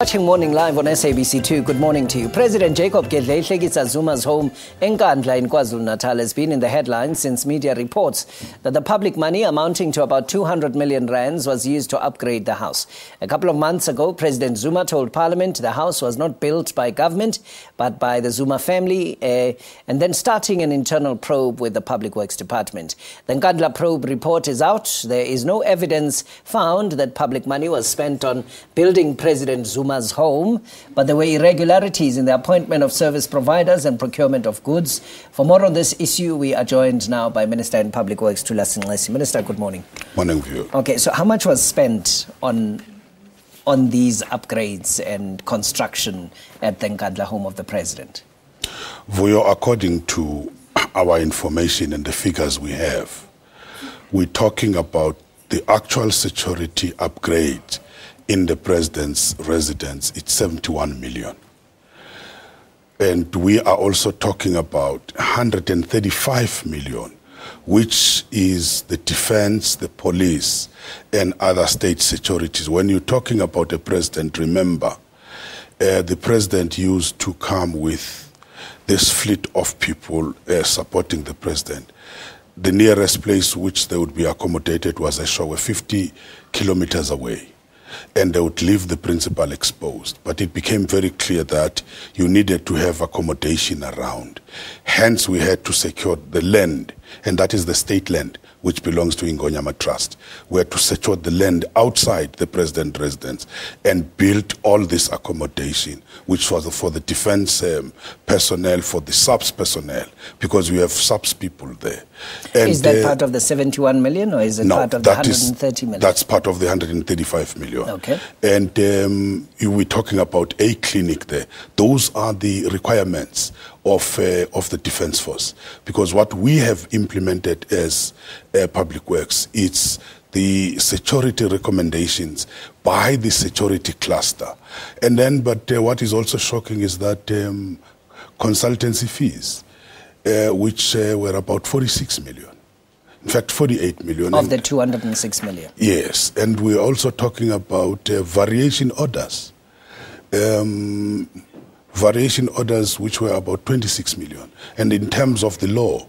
Watching Morning Live on SABC2, good morning to you. President Jacob Gedleyihlekisa Zuma's home, Nkandla in KwaZulu-Natal, has been in the headlines since media reports that the public money amounting to about 200 million rands was used to upgrade the house. A couple of months ago, President Zuma told Parliament the house was not built by government, but by the Zuma family, and then starting an internal probe with the Public Works Department. The Nkandla probe report is out. There is no evidence found that public money was spent on building President Zuma's home, but there were irregularities in the appointment of service providers and procurement of goods. For more on this issue, we are joined now by Minister in Public Works Thulas Nxesi. Minister, good morning. Morning to you. Okay, so how much was spent on these upgrades and construction at the Nkandla home of the President? Vuyo, according to our information and the figures we have, we're talking about the actual security upgrade in the President's residence. It's 71 million. And we are also talking about 135 million, which is the defense, the police, and other state securities. When you're talking about the President, remember, the President used to come with this fleet of people supporting the President. The nearest place which they would be accommodated was a show 50 kilometers away, and they would leave the principal exposed. But it became very clear that you needed to have accommodation around. Hence, we had to secure the land, and that is the state land, which belongs to Ingonyama Trust. We had to secure the land outside the President's residence and build all this accommodation, which was for the defense personnel, for the subs personnel, because we have subs people there. And is that part of the 71 million or is it part of the 130 million? That's part of the 135 million. Okay. And we're talking about a clinic there. Those are the requirements of the Defence Force, because what we have implemented as Public Works, it's the security recommendations by the security cluster. And then, but what is also shocking is that consultancy fees, which were about 46 million. In fact, 48 million. Of the 206 million. Yes, and we're also talking about variation orders. Variation orders which were about 26 million. And in terms of the law,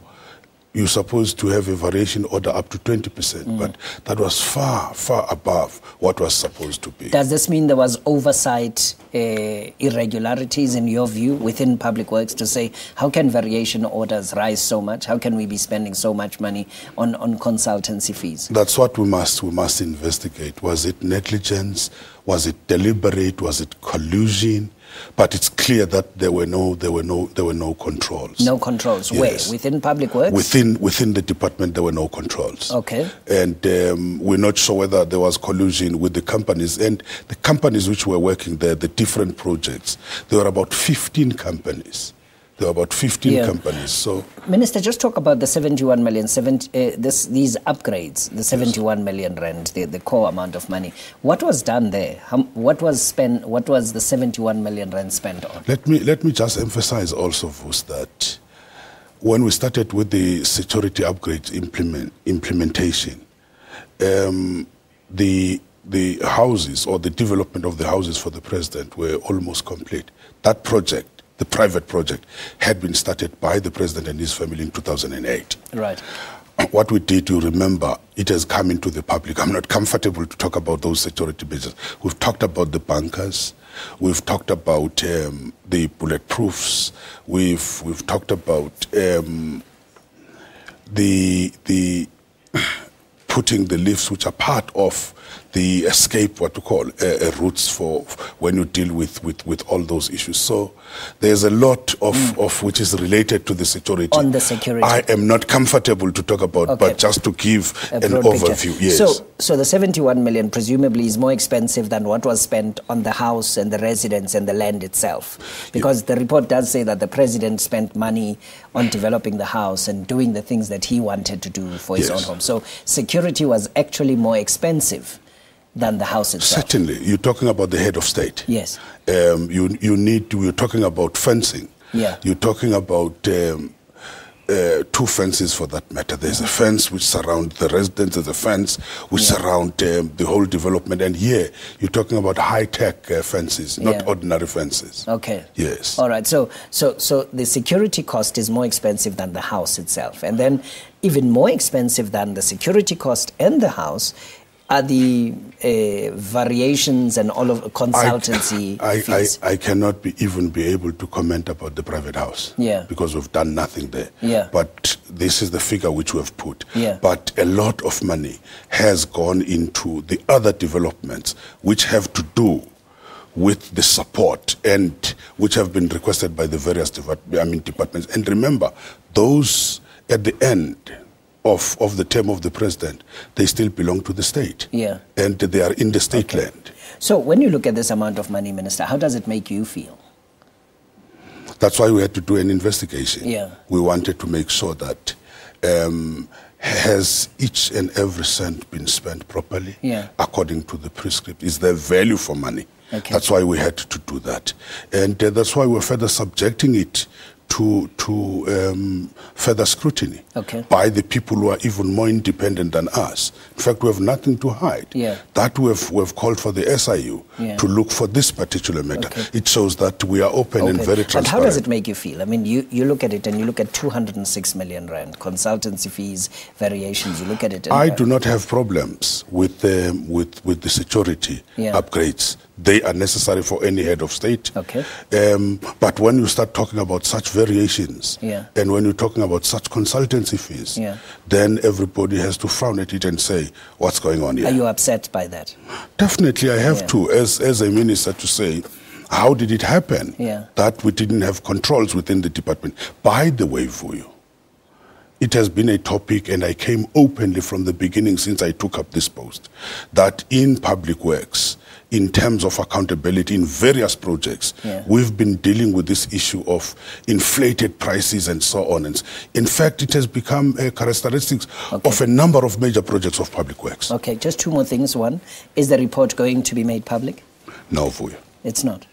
you're supposed to have a variation order up to 20%, but that was far, far above what was supposed to be. Does this mean there was oversight, irregularities in your view within Public Works to say, how can variation orders rise so much? How can we be spending so much money on consultancy fees? That's what we must investigate. Was it negligence? Was it deliberate? Was it collusion? But it's clear that there were no controls. No controls. Yes. Where? Within Public Works? Within the department, there were no controls. Okay. And we're not sure whether there was collusion with the companies. And the companies which were working there, the different projects, there were about 15 companies. There were about 15 companies. So, Minister, just talk about the 71 million, these upgrades, the 71 million rand, the core amount of money. What was done there? What was spent? What was the 71 million rand spent on? Let me just emphasize also, Vus, that when we started with the security upgrades implementation, the houses or the development of the houses for the President were almost complete. That project, the private project, had been started by the President and his family in 2008. Right. What we did, you remember, it has come into the public. I'm not comfortable to talk about those security measures. We've talked about the bunkers. We've talked about the bulletproofs. We've talked about the putting the lifts, which are part of the escape, what we call routes for when you deal with all those issues. So there's a lot of which is related to the security. On the security. I am not comfortable to talk about, but just to give an overview. Yes. So the 71 million presumably is more expensive than what was spent on the house and the residence and the land itself. Because the report does say that the President spent money on developing the house and doing the things that he wanted to do for his own home. So security was actually more expensive than the house itself. Certainly. You're talking about the head of state. Yes. You're talking about fencing. Yeah. You're talking about two fences for that matter. There's a fence which surrounds the residents, there's a fence which surrounds the whole development, and here you're talking about high-tech fences, not ordinary fences. Okay. Yes. All right. So the security cost is more expensive than the house itself, and then even more expensive than the security cost and the house are the variations and all of consultancy fees. I cannot even be able to comment about the private house because we've done nothing there. But this is the figure which we have put. But a lot of money has gone into the other developments which have to do with the support and which have been requested by the various departments. And remember, those at the end of the term of the president, they still belong to the state. And they are in the state land. So when you look at this amount of money, Minister, how does it make you feel? That's why we had to do an investigation. We wanted to make sure that has each and every cent been spent properly according to the prescript? Is there value for money? That's why we had to do that. And that's why we're further subjecting it to further scrutiny by the people who are even more independent than us. In fact, we have nothing to hide. That we've called for the SIU to look for this particular matter. It shows that we are open and very transparent. But how does it make you feel? I mean, you look at it and you look at 206 million rand, consultancy fees, variations, you look at it. And I do not have problems with the security upgrades. They are necessary for any head of state. But when you start talking about such variations and when you're talking about such consultancy fees, then everybody has to frown at it and say, what's going on here? Are you upset by that? Definitely, I have to, as a minister, to say, how did it happen that we didn't have controls within the department? By the way, for you, it has been a topic, and I came openly from the beginning since I took up this post, that in public works, in terms of accountability in various projects, we've been dealing with this issue of inflated prices and so on. And in fact, it has become a characteristic of a number of major projects of public works. Okay, just two more things. One, is the report going to be made public? No, Vuyo. It's not?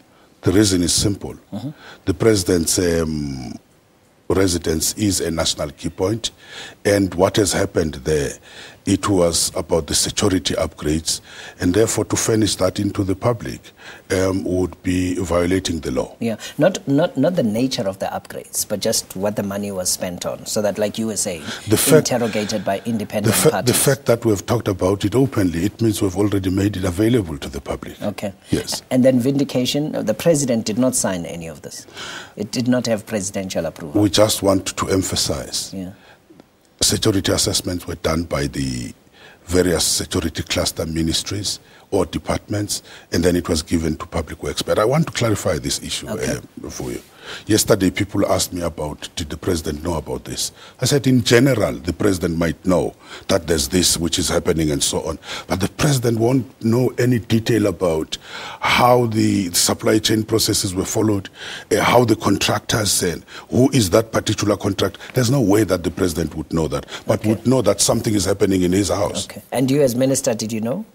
The reason is simple. The president's residence is a national key point, and what has happened there, it was about the security upgrades, and therefore to furnish that into the public would be violating the law. Not the nature of the upgrades, but just what the money was spent on, so that, like you were saying, interrogated by independent parties. The fact that we've talked about it openly, it means we've already made it available to the public. Yes. And then vindication, the president did not sign any of this. It did not have presidential approval. We just want to emphasize security assessments were done by the various security cluster ministries or departments, and then it was given to public works. But I want to clarify this issue for you. Yesterday, people asked me about, did the president know about this? I said, in general, the president might know that there's this which is happening and so on. But the president won't know any detail about how the supply chain processes were followed, how the contractors said, who is that particular contract. There's no way that the president would know that, but would know that something is happening in his house. And you as minister, did you know?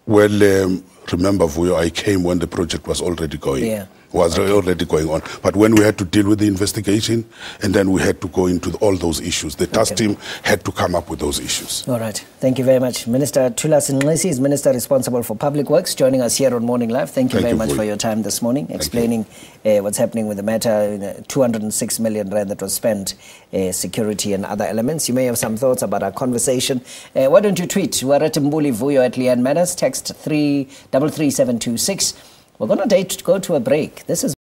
Well, remember, Vuyo, I came when the project was already going. Already going on. But when we had to deal with the investigation, and then we had to go into all those issues, the task team had to come up with those issues. All right. Thank you very much. Minister Thulas Nxesi is Minister responsible for Public Works, joining us here on Morning Live. Thank you very much for your time this morning, explaining what's happening with the matter, 206 million rand that was spent, security and other elements. You may have some thoughts about our conversation. Why don't you tweet? We're at Mbuli Vuyo at Leanne Manners. Text 3333726. We're going to go to a break. This is